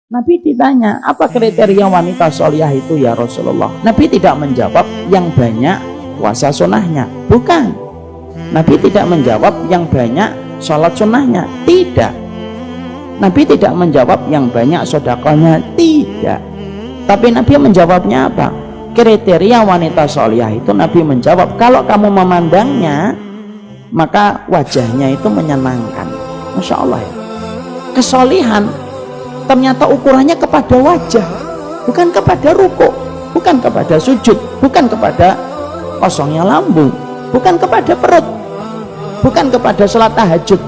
Nabi ditanya, apa kriteria wanita solihah itu ya Rasulullah? Nabi tidak menjawab yang banyak puasa sunnahnya, bukan. Nabi tidak menjawab yang banyak sholat sunnahnya, tidak. Nabi tidak menjawab yang banyak sedekahnya, tidak. Tapi Nabi menjawabnya apa? Kriteria wanita solihah itu Nabi menjawab, kalau kamu memandangnya maka wajahnya itu menyenangkan. Masya Allah ya. Kesolihan ternyata ukurannya kepada wajah, bukan kepada rukuk, bukan kepada sujud, bukan kepada kosongnya lambung, bukan kepada perut, bukan kepada sholat tahajud.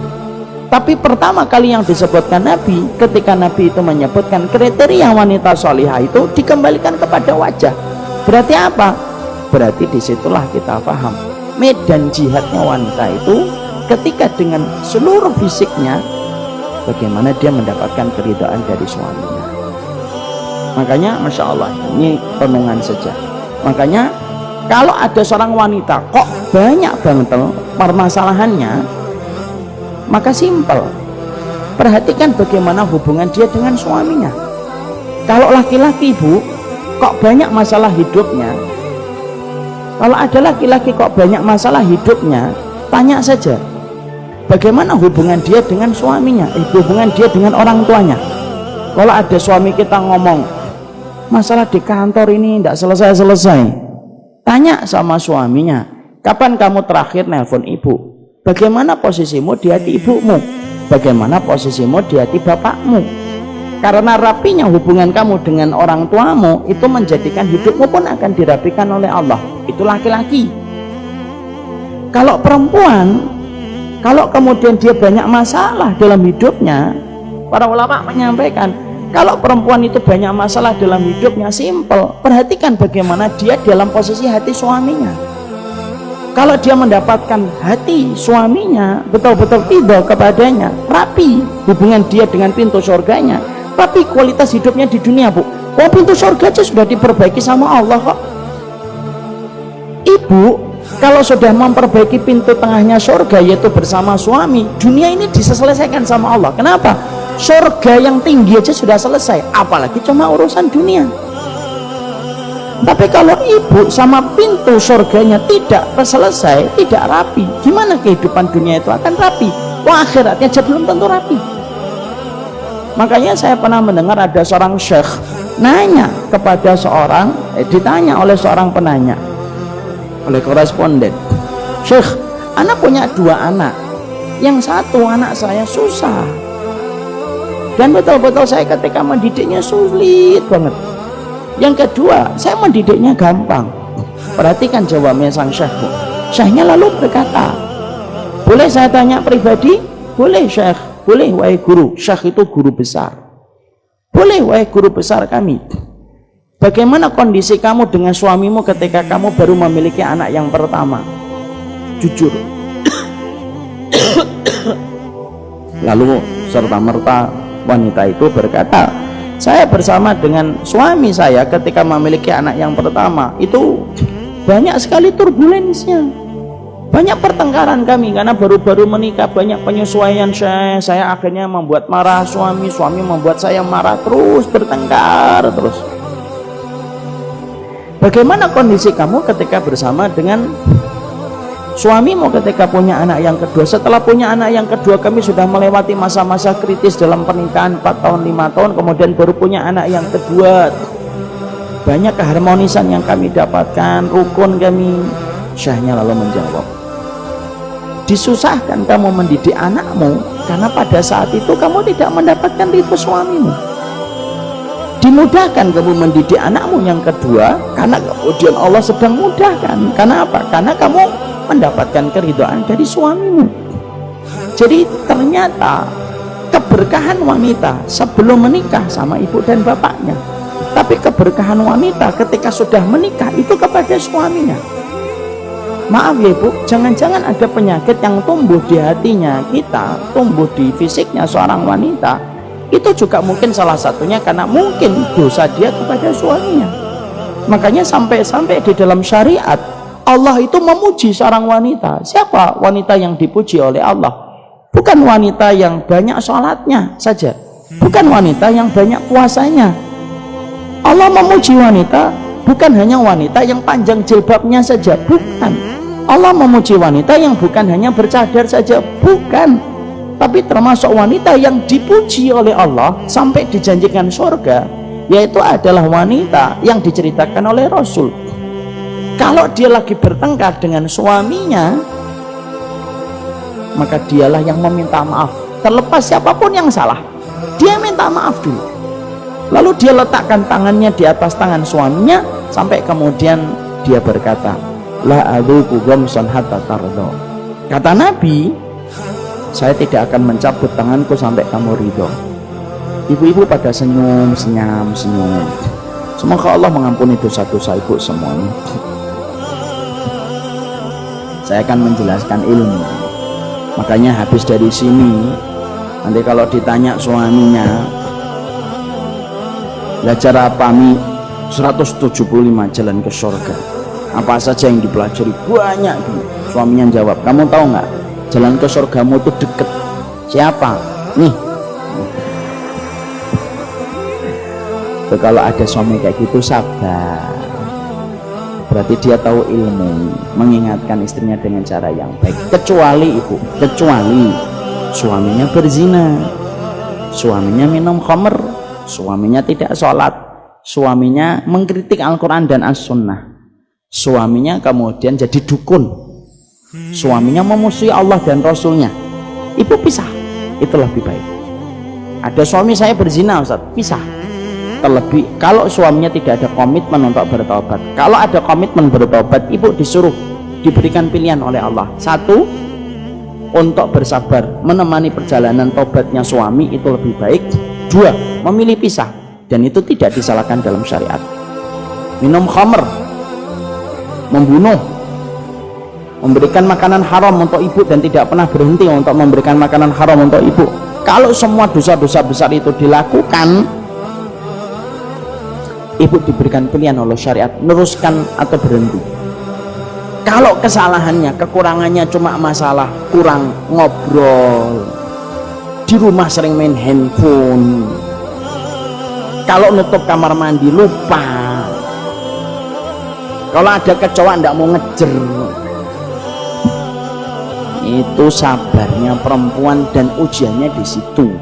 Tapi pertama kali yang disebutkan Nabi, ketika Nabi itu menyebutkan kriteria wanita solihah itu dikembalikan kepada wajah. Berarti apa? Berarti disitulah kita paham medan jihadnya wanita itu ketika dengan seluruh fisiknya bagaimana dia mendapatkan keridhaan dari suaminya. Makanya Masya Allah, ini renungan saja. Makanya kalau ada seorang wanita kok banyak banget permasalahannya, maka simpel, perhatikan bagaimana hubungan dia dengan suaminya. Kalau laki-laki bu kok banyak masalah hidupnya, kalau ada laki-laki kok banyak masalah hidupnya, tanya saja bagaimana hubungan dia dengan suaminya, hubungan dia dengan orang tuanya. Kalau ada suami kita ngomong masalah di kantor ini tidak selesai-selesai, tanya sama suaminya, kapan kamu terakhir nelpon ibu? Bagaimana posisimu di hati ibumu? Bagaimana posisimu di hati bapakmu? Karena rapinya hubungan kamu dengan orang tuamu itu menjadikan hidupmu pun akan dirapikan oleh Allah. Itu laki-laki. Kalau perempuan, kalau kemudian dia banyak masalah dalam hidupnya, para ulama menyampaikan, kalau perempuan itu banyak masalah dalam hidupnya, simpel, perhatikan bagaimana dia dalam posisi hati suaminya. Kalau dia mendapatkan hati suaminya betul-betul ridho kepadanya, rapi hubungan dia dengan pintu surganya, tapi kualitas hidupnya di dunia bu, pintu surga aja sudah diperbaiki sama Allah kok. Ibu kalau sudah memperbaiki pintu tengahnya surga yaitu bersama suami, dunia ini diselesaikan sama Allah. Kenapa? Surga yang tinggi aja sudah selesai, apalagi cuma urusan dunia. Tapi kalau ibu sama pintu surganya tidak selesai, tidak rapi, gimana kehidupan dunia itu akan rapi? Wah, akhiratnya aja belum tentu rapi. Makanya saya pernah mendengar ada seorang syekh nanya kepada seorang, ditanya oleh seorang penanya, oleh koresponden, Syekh, anak punya 2 anak, yang satu anak saya susah dan betul-betul saya ketika mendidiknya sulit banget, yang kedua saya mendidiknya gampang. Perhatikan jawabnya sang syekh. Syekhnya lalu berkata, boleh saya tanya pribadi? Boleh syekh, boleh wahai guru. Syekh itu guru besar. Boleh wahai guru besar kami, bagaimana kondisi kamu dengan suamimu ketika kamu baru memiliki anak yang pertama? Jujur. Lalu serta-merta wanita itu berkata, saya bersama dengan suami saya ketika memiliki anak yang pertama itu banyak sekali turbulensnya, banyak pertengkaran kami karena baru-baru menikah, banyak penyesuaian. Saya akhirnya membuat marah suami membuat saya marah, terus bertengkar terus. Bagaimana kondisi kamu ketika bersama dengan suamimu ketika punya anak yang kedua? Setelah punya anak yang kedua, kami sudah melewati masa-masa kritis dalam pernikahan 4 tahun 5 tahun, kemudian baru punya anak yang kedua, banyak keharmonisan yang kami dapatkan, rukun kami. Syekhnya lalu menjawab, disusahkan kamu mendidik anakmu karena pada saat itu kamu tidak mendapatkan ridho suamimu. Dimudahkan kamu mendidik anakmu yang kedua karena kemudian Allah sedang mudahkan. Karena apa? Karena kamu mendapatkan keridhaan dari suamimu. Jadi ternyata keberkahan wanita sebelum menikah sama ibu dan bapaknya, tapi keberkahan wanita ketika sudah menikah itu kepada suaminya. Maaf ya bu, jangan-jangan ada penyakit yang tumbuh di hatinya kita, tumbuh di fisiknya seorang wanita, itu juga mungkin salah satunya karena mungkin dosa dia kepada suaminya. Makanya sampai-sampai di dalam syariat Allah itu memuji seorang wanita. Siapa wanita yang dipuji oleh Allah? Bukan wanita yang banyak sholatnya saja, bukan wanita yang banyak puasanya. Allah memuji wanita bukan hanya wanita yang panjang jilbabnya saja, bukan. Allah memuji wanita yang bukan hanya bercadar saja, bukan. Tapi termasuk wanita yang dipuji oleh Allah sampai dijanjikan surga, yaitu adalah wanita yang diceritakan oleh Rasul. Kalau dia lagi bertengkar dengan suaminya, maka dialah yang meminta maaf. Terlepas siapapun yang salah, dia minta maaf dulu. Lalu dia letakkan tangannya di atas tangan suaminya sampai kemudian dia berkata, la adzuqu ghamsan hatta tardo. Kata Nabi, saya tidak akan mencabut tanganku sampai kamu ridho. Ibu-ibu pada senyum. Semoga Allah mengampuni dosa-dosa ibu semuanya. Saya akan menjelaskan ilmu. Makanya habis dari sini, nanti kalau ditanya suaminya, belajar apa mi? 175 jalan ke surga. Apa saja yang dipelajari? Banyak. Suaminya jawab, kamu tahu nggak? Jalan ke surgamu itu deket. Siapa? Nih. So, kalau ada suami kayak gitu sabar. Berarti dia tahu ilmu, mengingatkan istrinya dengan cara yang baik. Kecuali ibu, kecuali suaminya berzina, suaminya minum khamr, suaminya tidak sholat, suaminya mengkritik Al-Quran dan As-Sunnah, suaminya kemudian jadi dukun, suaminya memusuhi Allah dan Rasulnya, ibu pisah, itu lebih baik. Ada suami saya berzina, Ustaz, pisah. Terlebih kalau suaminya tidak ada komitmen untuk bertobat. Kalau ada komitmen bertobat, ibu disuruh, diberikan pilihan oleh Allah. Satu, untuk bersabar menemani perjalanan tobatnya suami, itu lebih baik. Dua, memilih pisah, dan itu tidak disalahkan dalam syariat. Minum khamr, membunuh, memberikan makanan haram untuk ibu dan tidak pernah berhenti untuk memberikan makanan haram untuk ibu. Kalau semua dosa-dosa besar itu dilakukan, ibu diberikan pilihan oleh syariat, meneruskan atau berhenti. Kalau kesalahannya, kekurangannya cuma masalah kurang ngobrol, di rumah sering main handphone, kalau nutup kamar mandi lupa, kalau ada kecoa ndak mau ngejer, itu sabarnya perempuan dan ujiannya di situ.